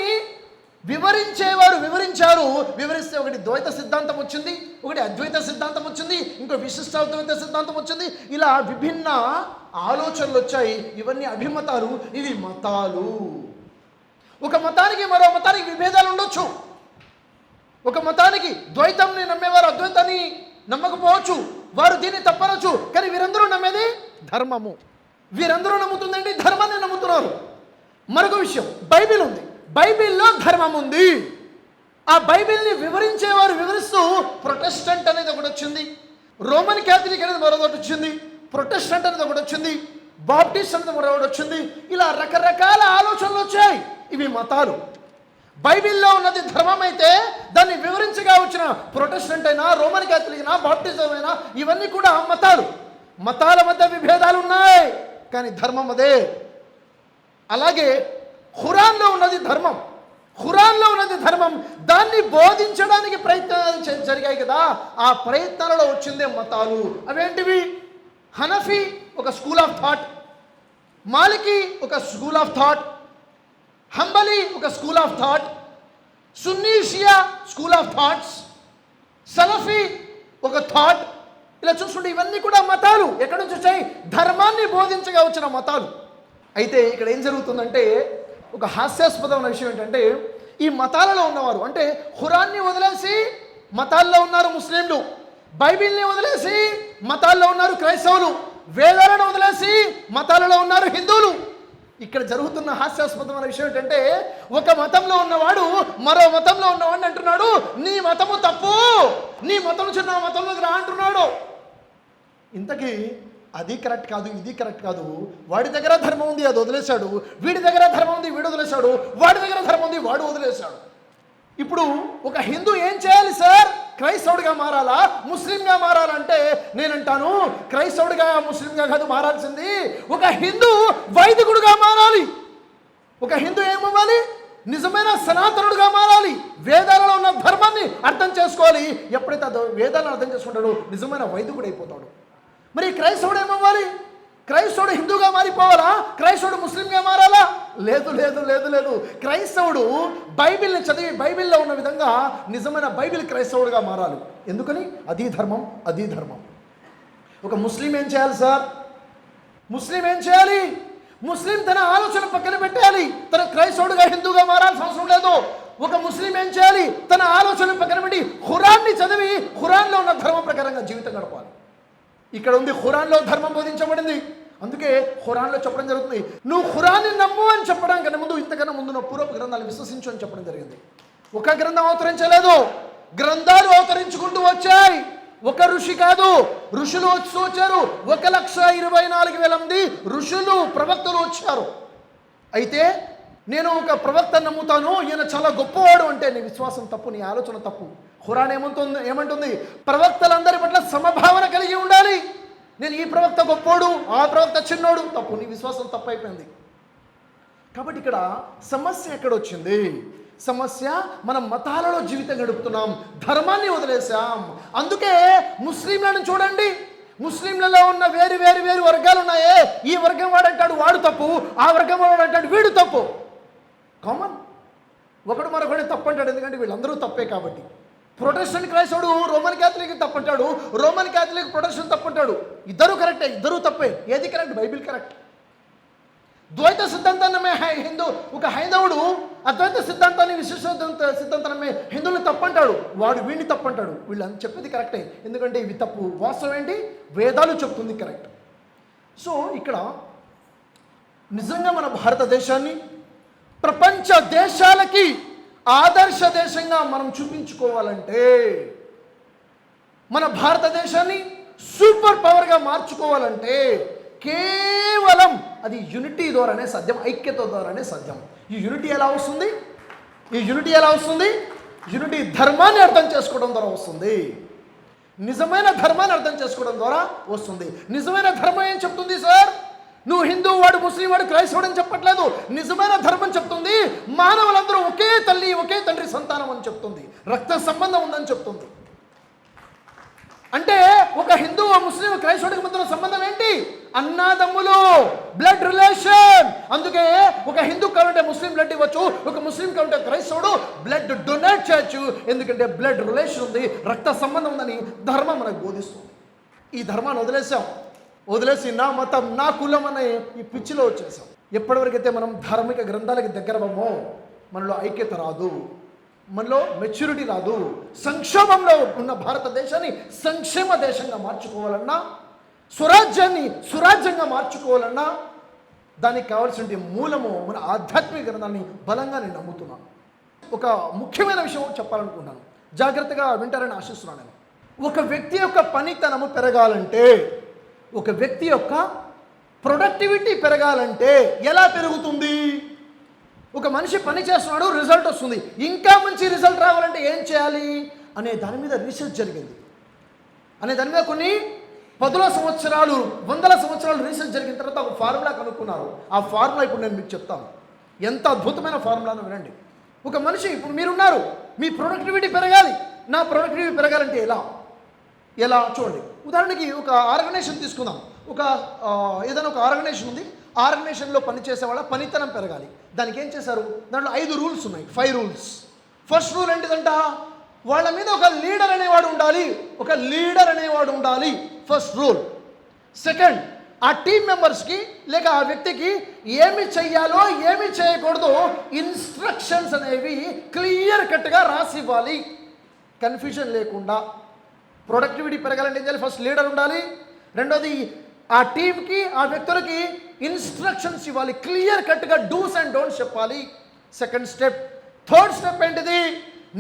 వివరించేవారు వివరించారు. వివరిస్తే ఒకటి ద్వైత సిద్ధాంతం వచ్చింది, ఒకటి అద్వైత సిద్ధాంతం వచ్చింది, ఇంకో విశిష్టాద్వైత సిద్ధాంతం వచ్చింది. ఇలా విభిన్న ఆలోచనలు వచ్చాయి. ఇవన్నీ అభిమతాలు, ఇవి మతాలు. ఒక మతానికి మరో మతానికి విభేదాలు ఉండొచ్చు. ఒక మతానికి ద్వైతంని నమ్మేవారు అద్వైతాన్ని నమ్మకపోవచ్చు, వారు దీన్ని తప్పనొచ్చు. కానీ వీరందరూ నమ్మేది ధర్మము. వీరందరూ నమ్ముతుందండి ధర్మాన్ని నమ్ముతున్నారు. మరొక విషయం, బైబిల్ ఉంది, బైబిల్లో ధర్మం ఉంది. ఆ బైబిల్ని వివరించేవారు వివరిస్తూ ప్రొటెస్టెంట్ అనేది ఒకటి వచ్చింది, రోమన్ క్యాథలిక్ అనేది మరొకటి వచ్చింది, ప్రొటెస్టెంట్ అనేది ఒకటి వచ్చింది, బాప్టిస్ట్ అనేది మరొకటి వచ్చింది. ఇలా రకరకాల ఆలోచనలు వచ్చాయి. ఇవి మతాలు. బైబిల్లో ఉన్నది ధర్మం అయితే దాన్ని వివరించగా వచ్చిన ప్రొటెస్టెంట్ అయినా, రోమన్ క్యాథలిక్ అయినా, బాప్టిజం అయినా ఇవన్నీ కూడా మతాలు. మతాల మధ్య విభేదాలు ఉన్నాయి, కానీ ధర్మం అదే. అలాగే ఖురాన్లో ఉన్నది ధర్మం, ఖురాన్లో ఉన్నది ధర్మం. దాన్ని బోధించడానికి ప్రయత్నాలు జరిగాయి కదా, ఆ ప్రయత్నాలలో వచ్చిందే మతాలు. అవేంటివి? హనఫీ ఒక స్కూల్ ఆఫ్ థాట్, మాలికీ ఒక స్కూల్ ఆఫ్ థాట్, హంబలీ ఒక school of thought, Sunni Shia school of thoughts, Salafi ఒక థాట్. ఇలా చూసుకుంటే ఇవన్నీ కూడా మతాలు. ఎక్కడి నుంచి వచ్చాయి? ధర్మాన్ని బోధించగా వచ్చిన మతాలు. అయితే ఇక్కడ ఏం జరుగుతుందంటే ఒక హాస్యాస్పదమైన విషయం ఏంటంటే, ఈ మతాలలో ఉన్నవారు, అంటే ఖురాన్ని వదిలేసి మతాల్లో ఉన్నారు ముస్లింలు, బైబిల్ని వదిలేసి మతాల్లో ఉన్నారు క్రైస్తవులు, వేదాలను వదిలేసి మతాలలో ఉన్నారు హిందువులు. ఇక్కడ జరుగుతున్న హాస్యాస్పదమైన విషయం ఏంటంటే, ఒక మతంలో ఉన్నవాడు మరో మతంలో ఉన్నవాడిని అంటున్నాడు, నీ మతము తప్పు, నీ మతం నుంచి నా మతంలోకి రా అంటున్నాడు. ఇంతకీ అది కరెక్ట్ కాదు, ఇది కరెక్ట్ కాదు. వాడి దగ్గర ధర్మం ఉంది, అది వదిలేశాడు. వీడి దగ్గర ధర్మం ఉంది, వీడు వదిలేశాడు. వాడి దగ్గర ధర్మం ఉంది, వాడు వదిలేశాడు. ఇప్పుడు ఒక హిందూ ఏం చేయాలి సార్? క్రైస్తవుడిగా మారాలా, ముస్లింగా మారాలంటే నేనంటాను క్రైస్తవుడిగా ముస్లింగా కాదు మారాల్సింది, ఒక హిందూ వైదికుడుగా మారాలి. ఒక హిందూ ఏమవ్వాలి? నిజమైన సనాతనుడుగా మారాలి. వేదాలలో ఉన్న ధర్మాన్ని అర్థం చేసుకోవాలి. ఎప్పుడైతే వేదాలను అర్థం చేసుకుంటాడో నిజమైన వైదికుడు అయిపోతాడు. మరి క్రైస్తవుడు ఏమవ్వాలి? క్రైస్తవుడు హిందూగా మారిపోవాలా? క్రైస్తవుడు ముస్లింగా మారాలా? లేదు లేదు లేదు లేదు. క్రైస్తవుడు బైబిల్ని చదివి బైబిల్లో ఉన్న విధంగా నిజమైన బైబిల్ క్రైస్తవుడుగా మారాలి. ఎందుకని? అది ధర్మం, అది ధర్మం. ఒక ముస్లిం ఏం చేయాలి సార్? ముస్లిం ఏం చేయాలి? ముస్లిం తన ఆలోచన పక్కన పెట్టాలి. తన క్రైస్తవుడుగా హిందూగా మారాల్సిన అవసరం లేదు. ఒక ముస్లిం ఏం చేయాలి? తన ఆలోచన పక్కన పెట్టి ఖురాన్ని చదివి ఖురాన్లో ఉన్న ధర్మం ప్రకారంగా జీవితం గడపాలి. ఇక్కడ ఉంది, ఖురాన్లో ధర్మం బోధించబడింది. అందుకే ఖురాన్లో చెప్పడం జరుగుతుంది, నువ్వు ఖురాన్ని నమ్ము అని చెప్పడానికన్నా ముందు ఇంతకన్నా ముందు నువ్వు పూర్వపు గ్రంథాలు విశ్వసించు అని చెప్పడం జరిగింది. ఒక గ్రంథం అవతరించలేదు, గ్రంథాలు అవతరించుకుంటూ వచ్చాయి. ఒక ఋషి కాదు, ఋషులు వచ్చారు. 1,24,000 మంది ఋషులు, ప్రవక్తలు వచ్చారు. అయితే నేను ఒక ప్రవక్త నమ్ముతాను, ఈయన చాలా గొప్పవాడు అంటే నీ విశ్వాసం తప్పు, నీ ఆలోచన తప్పు. ఖురాన్ ఏమంటుంది? ప్రవక్తలందరి పట్ల సమభావన కలిగి ఉండాలి. నేను ఈ ప్రవక్త గొప్పోడు, ఆ ప్రవక్త చిన్నోడు, తప్పు. నీ విశ్వాసం తప్పు అయిపోయింది. కాబట్టి ఇక్కడ సమస్య ఎక్కడొచ్చింది? సమస్య మనం మతాలలో జీవితం గడుపుతున్నాం, ధర్మాన్ని వదిలేసాం. అందుకే ముస్లింలను చూడండి, ముస్లింలలో ఉన్న వేరు వర్గాలు ఉన్నాయే. ఈ వర్గం వాడంటాడు వాడు తప్పు, ఆ వర్గం వాడు అంటాడు వీడు తప్పు. కామన్. ఒకడు మరొకటి తప్పు అంటాడు, ఎందుకంటే వీళ్ళందరూ తప్పే కాబట్టి. ప్రొటెస్టెంట్ క్రైస్తవుడు రోమన్ క్యాథలిక్ తప్పంటాడు, రోమన్ క్యాథలిక్ ప్రొటెస్టెంట్ తప్పంటాడు. ఇద్దరు కరెక్టే, ఇద్దరు తప్పే. ఏది కరెక్ట్? Bible correct. ద్వైత సిద్ధాంతాన్ని నమ్మే ఒక హైందవుడు అద్వైత సిద్ధాంతాన్ని, విశిష్ట సిద్ధాంతాన్ని నమ్మే హిందువులు తప్పంటాడు, వాడు వీడిని తప్పంటాడు. వీళ్ళు చెప్పేది కరెక్టే, ఎందుకంటే ఇవి తప్పు. వాస్తవం ఏంటి? వేదాలు చెప్తుంది కరెక్ట్. సో ఇక్కడ నిజంగా మన భారతదేశాన్ని ప్రపంచ దేశాలకి ఆదర్శ దేశంగా మనం చూపించుకోవాలంటే, మన భారతదేశాన్ని సూపర్ పవర్గా మార్చుకోవాలంటే కేవలం అది యూనిటీ ద్వారానే సాధ్యం, ఐక్యత ద్వారానే సాధ్యం. ఈ యూనిటీ ఎలా వస్తుంది? యూనిటీ ధర్మాన్ని అర్థం చేసుకోవడం ద్వారా వస్తుంది. నిజమైన ధర్మాన్ని అర్థం చేసుకోవడం ద్వారా వస్తుంది. నిజమైన ధర్మం ఏం చెప్తుంది సార్? నువ్వు హిందూ, వాడు ముస్లిం, వాడు క్రైస్తవుడు అని చెప్పట్లేదు. నిజమైన ధర్మం చెప్తుంది మానవులందరూ ఒకే తల్లి ఒకే తండ్రి సంతానం అని చెప్తుంది. రక్త సంబంధం ఉందని చెప్తుంది. అంటే ఒక హిందూ, ముస్లిం, క్రైస్తవుడికి మధ్య సంబంధం ఏంటి? అన్నాదమ్ములు, బ్లడ్ రిలేషన్. అందుకే ఒక హిందూ కావాలంటే ముస్లిం బ్లడ్ ఇవ్వచ్చు, ఒక ముస్లిం కావాలంటే క్రైస్తవుడు బ్లడ్ డొనేట్ చేయొచ్చు. ఎందుకంటే బ్లడ్ రిలేషన్ ఉంది, రక్త సంబంధం ఉందని ధర్మం మనకు బోధిస్తుంది. ఈ ధర్మాన్ని వదిలేసి నా మతం, నా కులం అనే ఈ పిచ్చిలో వచ్చేసాం. ఎప్పటివరకైతే మనం ధార్మిక గ్రంథాలకి దగ్గరమో మనలో ఐక్యత రాదు, మనలో మెచ్యూరిటీ రాదు. సంక్షోభంలో ఉన్న భారతదేశాన్ని సంక్షేమ దేశంగా మార్చుకోవాలన్నా, సురాజ్యంగా మార్చుకోవాలన్నా దానికి కావాల్సిన మూలము మన ఆధ్యాత్మిక గ్రంథాన్ని బలంగా నేను నమ్ముతున్నాను. ఒక ముఖ్యమైన విషయం చెప్పాలనుకుంటున్నాను, జాగ్రత్తగా వింటారని ఆశిస్తున్నాను. నేను ఒక వ్యక్తి యొక్క పనితనము పెరగాలంటే, ఒక వ్యక్తి యొక్క ప్రొడక్టివిటీ పెరగాలంటే ఎలా పెరుగుతుంది? ఒక మనిషి పని చేస్తున్నాడు, రిజల్ట్ వస్తుంది. ఇంకా మంచి రిజల్ట్ రావాలంటే ఏం చేయాలి అనే దాని మీద రీసెర్చ్ జరిగింది. దాని మీద కొన్ని 10 సంవత్సరాలు, 100 సంవత్సరాలు రీసెర్చ్ జరిగిన తర్వాత ఒక ఫార్ములా కనుక్కున్నారు. ఆ ఫార్ములా ఇప్పుడు నేను మీకు చెప్తాను. ఎంత అద్భుతమైన ఫార్ములాను వినండి. ఒక మనిషి, ఇప్పుడు మీరున్నారు, మీ ప్రొడక్టివిటీ పెరగాలి. నా ప్రొడక్టివిటీ పెరగాలంటే ఎలా చూడండి. ఉదాహరణకి ఒక ఆర్గనైజేషన్ తీసుకుందాం. ఏదైనా ఒక ఆర్గనైజేషన్ ఉంది. ఆర్గనైజేషన్లో పనిచేసే వాళ్ళ పనితనం పెరగాలి. దానికి ఏం చేశారు? దాంట్లో 5 రూల్స్ ఉన్నాయి, 5 రూల్స్. First rule ఏంటిదంట? వాళ్ళ మీద ఒక లీడర్ అనేవాడు ఉండాలి. First rule. సెకండ్, ఆ టీం మెంబర్స్కి లేక ఆ వ్యక్తికి ఏమి చెయ్యాలో ఏమి చేయకూడదో ఇన్స్ట్రక్షన్స్ అనేవి క్లియర్ కట్గా రాసి ఇవ్వాలి, కన్ఫ్యూజన్ లేకుండా. ప్రొడక్టివిటీ పెరగాలంటే ఏం చేయాలి? ఫస్ట్ లీడర్ ఉండాలి. రెండోది, ఆ టీంకి, ఆ వ్యక్తులకి ఇన్స్ట్రక్షన్స్ ఇవ్వాలి, క్లియర్ కట్గా డూస్ అండ్ డోంట్స్ చెప్పాలి. Second step. థర్డ్ స్టెప్ ఏంటిది?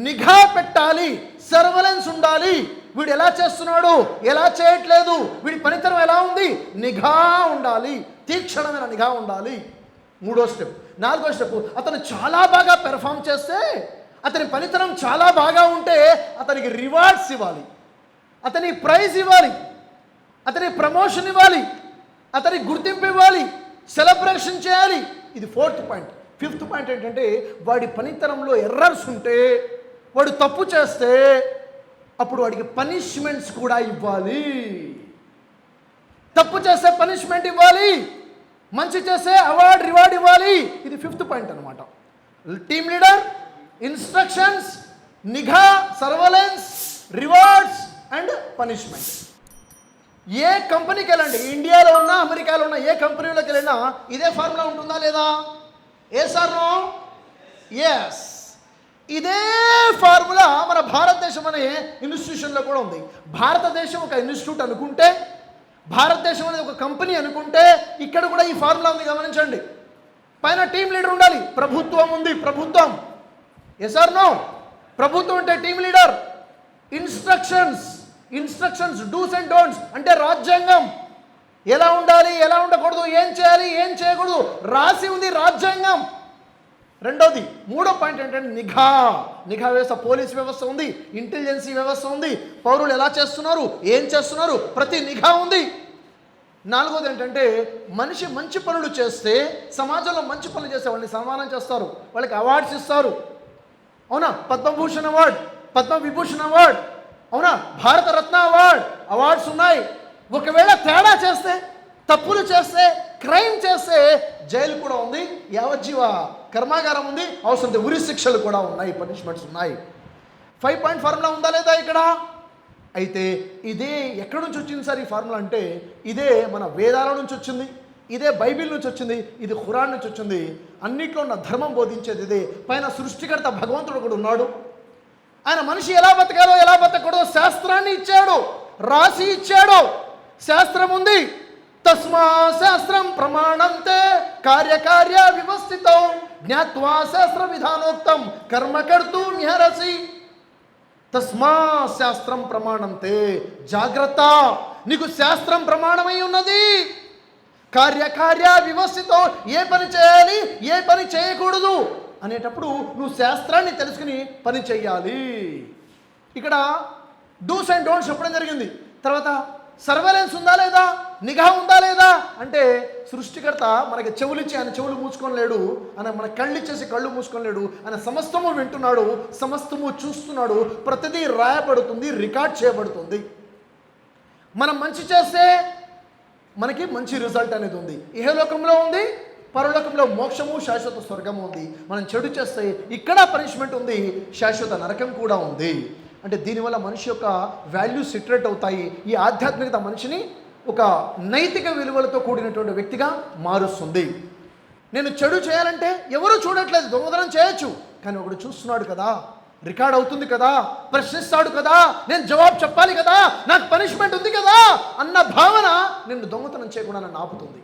నిఘా పెట్టాలి, సర్వలెన్స్ ఉండాలి. వీడు ఎలా చేస్తున్నాడు, ఎలా చేయట్లేదు, వీడి పనితనం ఎలా ఉంది, నిఘా ఉండాలి, తీక్షణమైన నిఘా ఉండాలి. మూడో స్టెప్. నాలుగో స్టెప్, అతను చాలా బాగా పెర్ఫామ్ చేస్తే, అతని పనితనం చాలా బాగా ఉంటే అతనికి రివార్డ్స్ ఇవ్వాలి, అతని ప్రైజ్ ఇవ్వాలి, అతని ప్రమోషన్ ఇవ్వాలి, అతని గుర్తింపు ఇవ్వాలి, సెలబ్రేషన్ చేయాలి. ఇది 4th పాయింట్. 5th పాయింట్ ఏంటంటే, వాడి పనితనంలో ఎర్రర్స్ ఉంటే, వాడు తప్పు చేస్తే అప్పుడు వాడికి పనిష్మెంట్స్ కూడా ఇవ్వాలి. తప్పు చేస్తే పనిష్మెంట్ ఇవ్వాలి, మంచి చేస్తే రివార్డ్ ఇవ్వాలి. ఇది 5th పాయింట్ అనమాట. టీమ్ లీడర్, ఇన్స్ట్రక్షన్స్, నిఘా, సర్వలెన్స్, రివార్డ్స్ అండ్ పనిష్మెంట్. ఏ కంపెనీకి వెళ్ళండి, ఇండియాలో ఉన్నా అమెరికాలో ఉన్న ఏ కంపెనీలోకి వెళ్ళినా ఇదే ఫార్ములా ఉంటుందా లేదా? ఏ సార్నో? ఎస్. ఇదే ఫార్ములా మన భారతదేశం అనే ఇన్స్టిట్యూషన్లో కూడా ఉంది. భారతదేశం ఒక ఇన్స్టిట్యూట్ అనుకుంటే, భారతదేశం అనేది ఒక కంపెనీ అనుకుంటే, ఇక్కడ కూడా ఈ ఫార్ములా ఉంది, గమనించండి. పైన టీం లీడర్ ఉండాలి. ప్రభుత్వం ఉంది, ప్రభుత్వం. Yes or no? ప్రభుత్వం అంటే team leader, instructions do's and don'ts అంటే రాజ్యాంగం. ఎలా ఉండాలి, ఎలా ఉండకూడదు, ఏం చేయాలి, ఏం చేయకూడదు రాసి ఉంది రాజ్యాంగం. రెండోది, మూడో పాయింట్ ఏంటంటే నిఘా వ్యవస్థ. పోలీస్ వ్యవస్థ ఉంది, ఇంటెలిజెన్సీ వ్యవస్థ ఉంది, పౌరులు ఎలా చేస్తున్నారు, ఏం చేస్తున్నారు, ప్రతి నిఘా ఉంది. నాలుగోది ఏంటంటే మనిషి మంచి పనులు చేస్తే, సమాజంలో మంచి పనులు చేస్తే వాళ్ళని సన్మానం చేస్తారు, వాళ్ళకి అవార్డ్స్ ఇస్తారు. అవునా? పద్మభూషణ్ అవార్డ్, పద్మవిభూషణ్ అవార్డ్, అవునా, భారతరత్న అవార్డ్స్ ఉన్నాయి. ఒకవేళ తేడా చేస్తే, తప్పులు చేస్తే, క్రైమ్ చేస్తే జైలు కూడా ఉంది, యావజ్జీవ కర్మాగారం ఉంది, అవసరం ఉరి శిక్షలు కూడా ఉన్నాయి, పనిష్మెంట్స్ ఉన్నాయి. 5 పాయింట్ ఫార్ములా ఉందా లేదా ఇక్కడ? అయితే ఇదే ఎక్కడి నుంచి వచ్చింది సార్ ఈ ఫార్ములా అంటే, ఇదే మన వేదాల నుంచి వచ్చింది, ఇదే బైబిల్ నుంచి వచ్చింది, ఇది ఖురాన్ నుంచి వచ్చింది. అన్నిట్లో ఉన్న ధర్మం బోధించేది ఇదే. పైన సృష్టికర్త భగవంతుడు కూడా ఉన్నాడు. ఆయన మనిషి ఎలా బతకాలో ఎలా బతకూడదో శాస్త్రాన్ని ఇచ్చాడు, రాసి ఇచ్చాడు. శాస్త్రం ఉంది. తస్మా శాస్త్రం ప్రమాణంతే కార్యకార్య వ్యవస్థితం జ్ఞాత్వా శాస్త్ర విధానోక్తం కర్మకర్తూమ్యర్హసి. తస్మా శాస్త్రం ప్రమాణంతే, జాగ్రత్త, నీకు శాస్త్రం ప్రమాణమై ఉన్నది. కార్యకార్య వ్యవస్థితం, ఏ పని చేయాలి, ఏ పని చేయకూడదు అనేటప్పుడు నువ్వు శాస్త్రాన్ని తెలుసుకుని పని చెయ్యాలి. ఇక్కడ డూస్ అండ్ డోంట్స్ చెప్పడం జరిగింది. తర్వాత సర్వేలెన్స్ ఉందా లేదా, నిఘా ఉందా లేదా అంటే, సృష్టికర్త మనకి చెవులిచ్చి ఆయన చెవులు మూసుకోలేడు, ఆయన మన కళ్ళు ఇచ్చేసి కళ్ళు మూసుకోలేడు, ఆయన సమస్తము వింటున్నాడు, సమస్తము చూస్తున్నాడు, ప్రతిదీ రాయబడుతుంది, రికార్డ్ చేయబడుతుంది. మనం మంచి చేస్తే మనకి మంచి రిజల్ట్ అనేది ఉంది, ఇహలోకంలో ఉంది, పరలోకంలో మోక్షము శాశ్వత స్వర్గము ఉంది. మనం చెడు చేస్తే ఇక్కడ పనిష్మెంట్ ఉంది, శాశ్వత నరకం కూడా ఉంది. అంటే దీనివల్ల మనిషి యొక్క వాల్యూస్ సిట్రేట్ అవుతాయి. ఈ ఆధ్యాత్మికత మనిషిని ఒక నైతిక విలువలతో కూడినటువంటి వ్యక్తిగా మారుస్తుంది. నేను చెడు చేయాలంటే ఎవరు చూడట్లేదు, దొంగతనం చేయొచ్చు, కానీ ఒకడు చూస్తున్నాడు కదా, రికార్డ్ అవుతుంది కదా, ప్రశ్నిస్తాడు కదా, నేను జవాబు చెప్పాలి కదా, నాకు పనిష్మెంట్ ఉంది కదా అన్న భావన నిన్ను దొంగతనం చేయకుండా నన్ను ఆపుతుంది.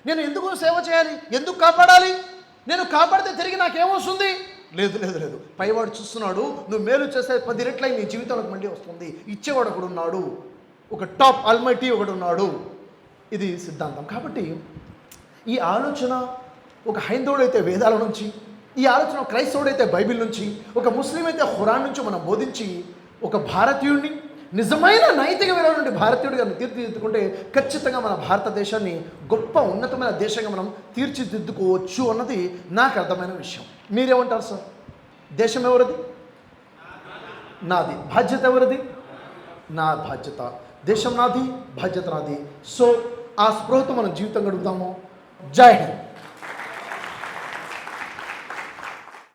నేను ఎందుకు సేవ చేయాలి, ఎందుకు కాపాడాలి, నేను కాపాడితే తిరిగి నాకేమొస్తుంది? లేదు లేదు లేదు, పైవాడు చూస్తున్నాడు, నువ్వు మేలు చేస్తే 10 రెట్లై నీ జీవితంలోకి మళ్ళీ వస్తుంది. ఇచ్చేవాడు ఒకడు ఉన్నాడు, ఒక టాప్ ఆల్మైటీ ఒకడు ఉన్నాడు. ఇది సిద్ధాంతం. కాబట్టి ఈ ఆలోచన ఒక హైందవుడైతే వేదాల నుంచి, ఈ ఆలోచన క్రైస్తవుడైతే బైబిల్ నుంచి, ఒక ముస్లిం అయితే ఖురాన్ నుంచి మనం బోధించి ఒక భారతీయుడిని నిజమైన నైతిక విలువల నుండి భారతీయుడిగా తీర్చిదిద్దుకుంటే ఖచ్చితంగా మన భారతదేశాన్ని గొప్ప ఉన్నతమైన దేశంగా మనం తీర్చిదిద్దుకోవచ్చు అన్నది నాకు అర్థమైన విషయం. మీరేమంటారు సార్? దేశం ఎవరిది? నాది. బాధ్యత ఎవరిది? నా బాధ్యత. దేశం నాది, బాధ్యత నాది. సో ఆ స్పృహతో మనం జీవితం గడుపుదాము. జై హింద్.